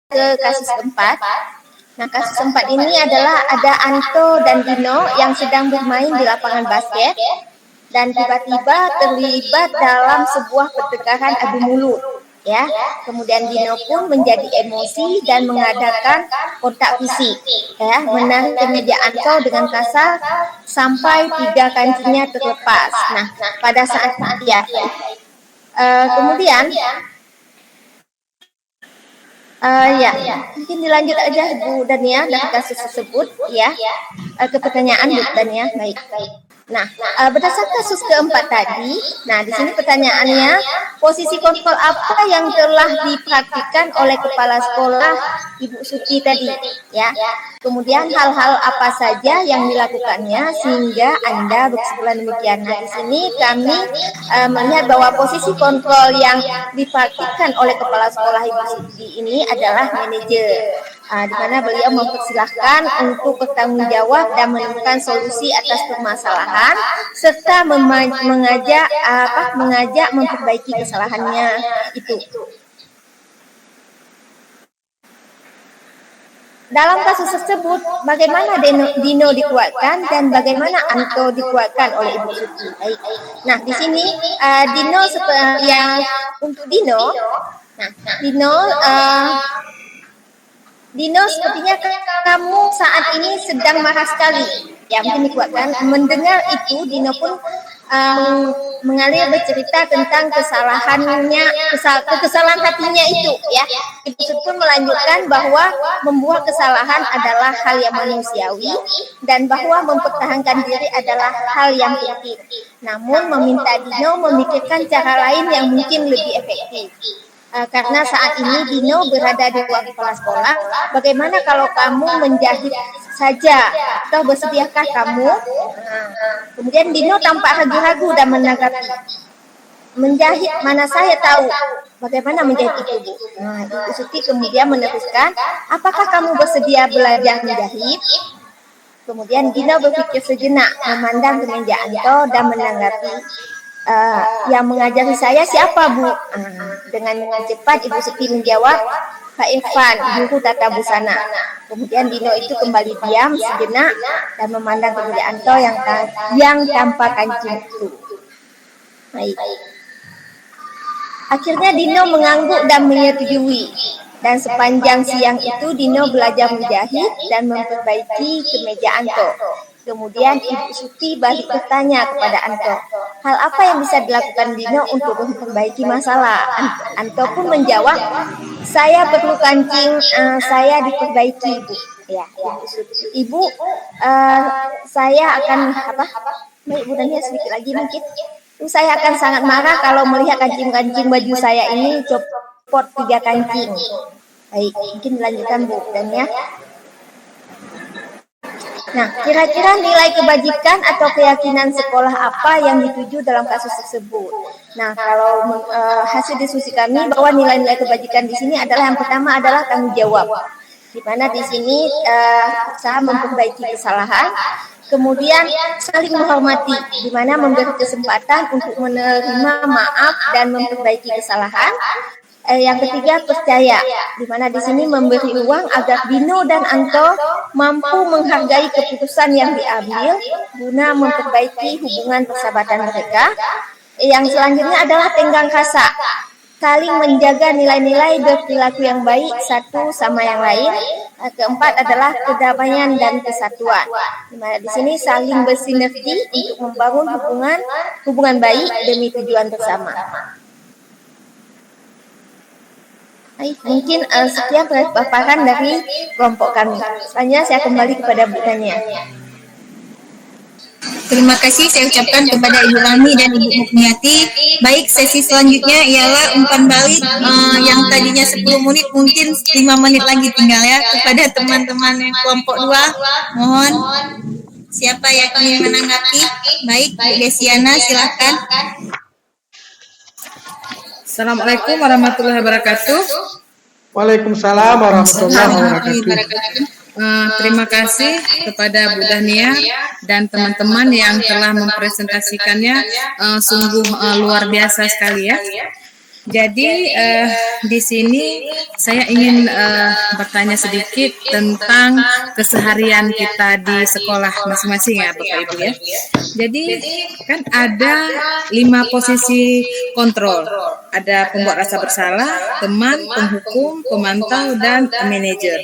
ke kasus keempat. Nah, kasus keempat ini adalah ada Anto dan Dino yang sedang bermain di lapangan basket dan tiba-tiba terlibat dalam sebuah pertengkaran adu mulut. Ya, kemudian Dino pun menjadi emosi dan mengadakan kontak fisik, ya, menarik kemeja Anto dengan kasar sampai 3 kancingnya terlepas. Nah, pada saat kemudian mungkin dilanjut aja Bu Dania dari kasus tersebut, ya, ke pertanyaan Bu Dania. Baik. Nah, berdasarkan kasus keempat tadi, nah di sini pertanyaannya, posisi kontrol apa yang telah dipraktikkan oleh kepala sekolah Ibu Suti tadi, ya? Kemudian hal-hal apa saja yang dilakukannya sehingga Anda berkesimpulan demikian. Nah, di sini kami melihat bahwa posisi kontrol yang dipraktikkan oleh kepala sekolah Ibu Suti ini adalah manajer. Di mana beliau mempersilahkan untuk bertanggung jawab dan menemukan solusi atas permasalahan serta mengajak memperbaiki kesalahannya itu. Dalam kasus tersebut, bagaimana Dino dikuatkan dan bagaimana Anto dikuatkan oleh Ibu Suti. Nah, di sini Dino yang untuk Dino, Dino, sepertinya kamu saat ini sedang marah sekali. Ya, mungkin dikuatkan. Mendengar itu, Dino pun mengalir bercerita tentang kesalahan hatinya itu. Ya, Ibu pun melanjutkan bahwa membuat kesalahan adalah hal yang manusiawi dan bahwa mempertahankan diri adalah hal yang penting. Namun meminta Dino memikirkan cara lain yang mungkin lebih efektif. Karena saat ini Dino berada di ruang kepala sekolah, bagaimana kalau kamu menjahit saja? Atau bersediakah kamu? Kemudian Dino tampak ragu-ragu dan menanggapi, menjahit mana saya tahu. Bagaimana menjahit itu, Bu? Nah, Ibu Suti kemudian meneruskan, apakah kamu bersedia belajar menjahit? Kemudian Dino berpikir sejenak, memandang ke meja Anto dan menanggapi, yang mengajari saya siapa, Bu? Dengan cepat Ibu Suti menjawab, Pak Irfan, guru tata busana. Kemudian Dino itu kembali diam sejenak dan memandang ke meja Anto yang tanpa kancing itu. Baik. Akhirnya Dino mengangguk dan menyetujui. Dan sepanjang siang itu Dino belajar menjahit dan memperbaiki kemeja Anto. Kemudian Ibu Suti balik bertanya kepada Anto, hal apa yang bisa dilakukan Dino untuk memperbaiki masalah? Anto pun menjawab, saya perlu kancing saya diperbaiki, Bu. Ya, Ibu, saya akan Baik, Bu Dania, sedikit lagi mungkin. Saya akan sangat marah kalau melihat kancing-kancing baju saya ini copot 3 kancing. Baik, mungkin dilanjutkan Bu Dania. Nah, kira-kira nilai kebajikan atau keyakinan sekolah apa yang dituju dalam kasus tersebut? Nah, kalau hasil diskusi kami bahwa nilai-nilai kebajikan di sini adalah yang pertama adalah tanggung jawab, di mana di sini usaha memperbaiki kesalahan, kemudian saling menghormati, di mana memberi kesempatan untuk menerima maaf dan memperbaiki kesalahan. Yang ketiga, percaya, di mana di sini memberi ruang agar Dino dan Anto mampu menghargai keputusan yang diambil guna memperbaiki hubungan persahabatan mereka. Yang selanjutnya adalah tenggang rasa, saling menjaga nilai-nilai berperilaku yang baik satu sama yang lain. Keempat adalah kedamaian dan kesatuan, di mana di sini saling bersinergi untuk membangun hubungan baik demi tujuan bersama. Mungkin sekian paparan dari kelompok kami. Selanjutnya saya kembali kepada Bu Dania. Terima kasih saya ucapkan kepada Ibu Lami dan Ibu Mukniati. Baik, sesi selanjutnya ialah umpan balik yang tadinya 10 menit mungkin 5 menit lagi tinggal ya kepada teman-teman yang kelompok 2. Mohon siapa yang ingin menanggapi? Baik, Bu Desiana silakan. Assalamualaikum warahmatullahi wabarakatuh. Waalaikumsalam warahmatullahi wabarakatuh. Terima kasih kepada Bu Dania dan teman-teman yang telah mempresentasikannya, sungguh luar biasa sekali ya. Jadi di sini saya ingin bertanya sedikit tentang keseharian kita di sekolah masing-masing ya Bapak Ibu ya. Jadi kan ada 5 posisi kontrol. Ada pembuat rasa bersalah, teman, penghukum, pemantau, dan manajer.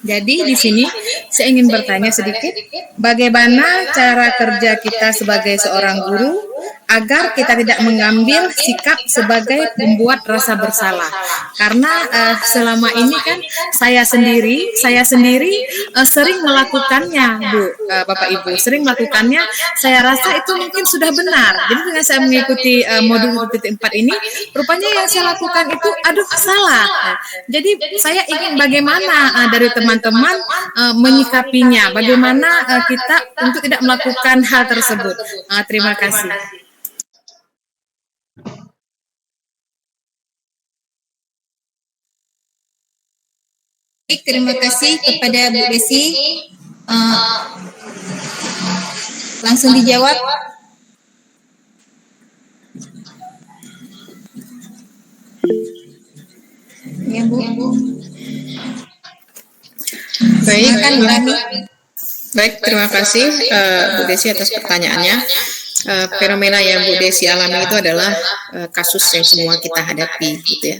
Jadi di sini saya ingin bertanya sedikit, bagaimana cara kerja kita sebagai seorang guru agar kita tidak mengambil sikap sebagai pembuat rasa bersalah. Karena selama ini kan saya sendiri sering melakukannya, Bapak Ibu, sering melakukannya. Saya rasa itu mungkin sudah benar. Jadi dengan saya mengikuti modul 1.4 ini, rupanya yang saya lakukan itu salah. Jadi saya ingin bagaimana dari teman-teman menyikapinya, bagaimana kita untuk tidak melakukan hal tersebut. Terima kasih. Baik, terima kasih kepada Bu Desi. Langsung dijawab. Ya, Bu. Baik, Silakan, Bu Rami. baik, terima kasih Bu Desi atas pertanyaannya. Fenomena yang Bu Desi alami itu adalah kasus yang semua kita hadapi, gitu ya.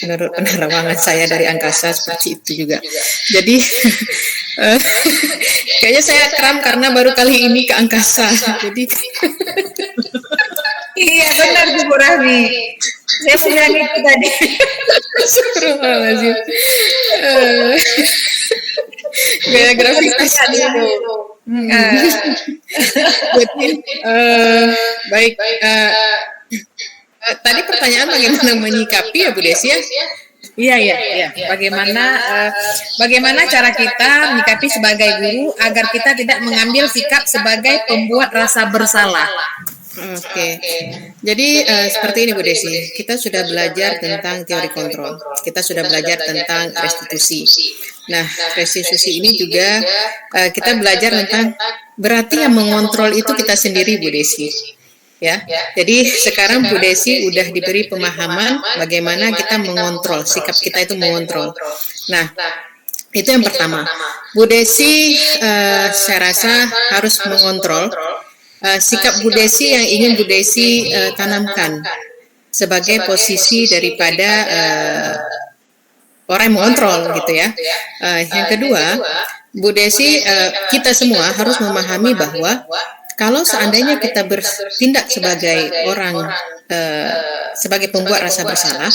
Menurut penerawangan saya dari angkasa seperti itu juga. Jadi kayaknya saya kram karena baru kali ini ke angkasa. Jadi Iya, benar Bu Rami. Saya bilang itu tadi. Astagfirullahaladzim. Gaya grafisasi itu. Jadi, baik. Tadi pertanyaan bagaimana menyikapi ya Bu Desi ya? Iya. Bagaimana cara kita menyikapi sebagai guru agar kita tidak mengambil sikap sebagai pembuat rasa bersalah? Oke. Jadi seperti ini Bu Desi, kita sudah belajar tentang teori kontrol, kita sudah belajar tentang restitusi. Nah, restitusi ini juga kita belajar tentang berarti yang mengontrol itu kita sendiri Bu Desi. Ya, jadi sekarang Bu Desi udah diberi pemahaman bagaimana kita mengontrol, sikap kita itu mengontrol. Nah, itu yang pertama. Bu Desi saya rasa harus mengontrol sikap Bu Desi yang ingin Bu Desi tanamkan sebagai posisi daripada orang yang mengontrol gitu ya. Yang kedua, Bu Desi, kita semua harus memahami bahwa kalau seandainya kita bertindak sebagai orang, sebagai pembuat rasa bersalah,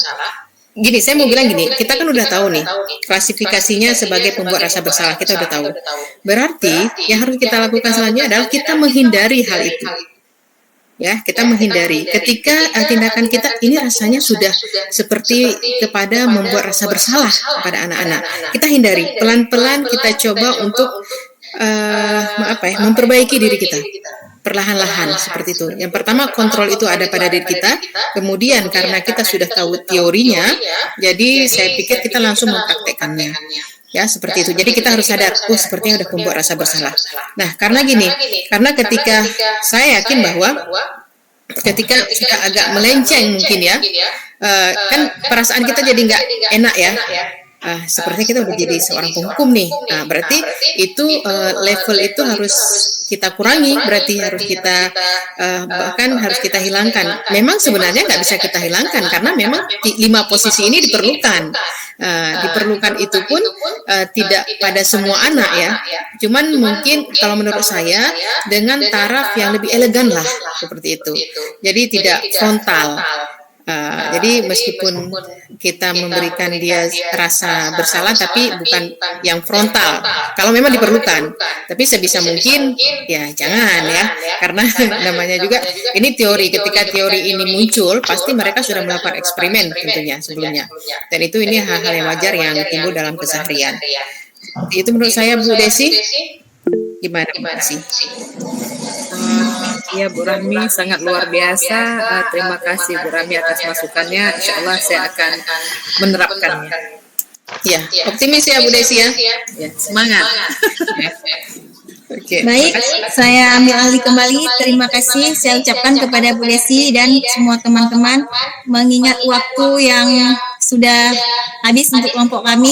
gini, saya mau bilang gini, kita kan udah tahu nih, klasifikasinya sebagai pembuat rasa bersalah, kita udah tahu. Berarti, yang harus kita lakukan selanjutnya adalah kita menghindari hal itu. Ya, kita menghindari. Ketika tindakan kita ini rasanya sudah seperti kepada membuat rasa bersalah kepada anak-anak, kita hindari. Pelan-pelan kita coba untuk memperbaiki diri kita perlahan-lahan seperti itu. Yang pertama, kontrol itu ada pada diri kita. Kemudian karena kita sudah tahu teorinya, jadi saya pikir kita langsung mempraktekkannya. Ya, seperti itu. Jadi kita harus sadar, sepertinya udah membuat rasa bersalah. Nah, karena gini, karena ketika saya yakin bahwa ketika kita agak melenceng mungkin ya, kan perasaan kita jadi nggak enak ya. Sepertinya kita udah jadi seorang penghukum nih. Nah, berarti itu level itu harus kita kurangi, berarti harus kita bahkan harus kita hilangkan. Memang sebenarnya nggak bisa kita hilangkan karena memang 5 posisi ini diperlukan. Diperlukan itu pun tidak pada semua anak ya. Cuman mungkin kalau menurut saya dengan taraf yang lebih elegan lah seperti itu. Jadi tidak frontal. Jadi meskipun kita memberikan dia rasa bersalah tapi bukan yang frontal kalau memang diperlukan, tapi sebisa mungkin ya jangan ya, karena namanya juga ini teori. Ketika teori ini muncul pasti mereka sudah melakukan eksperimen tentunya sebelumnya, dan itu ini hal-hal yang wajar yang timbul dalam keseharian. Itu menurut saya Bu Desi. Gimana Bu Desi? Ya Bu Rahmi, sangat luar biasa. Terima kasih Bu Rahmi atas masukannya. Insya Allah saya akan menerapkannya. Ya, optimis ya Bu Desi ya. Ya, semangat. Oke. Oke, Baik, saya ambil alih kembali. Terima kasih saya ucapkan kepada Bu Desi dan semua teman-teman, mengingat waktu yang sudah habis untuk kelompok kami.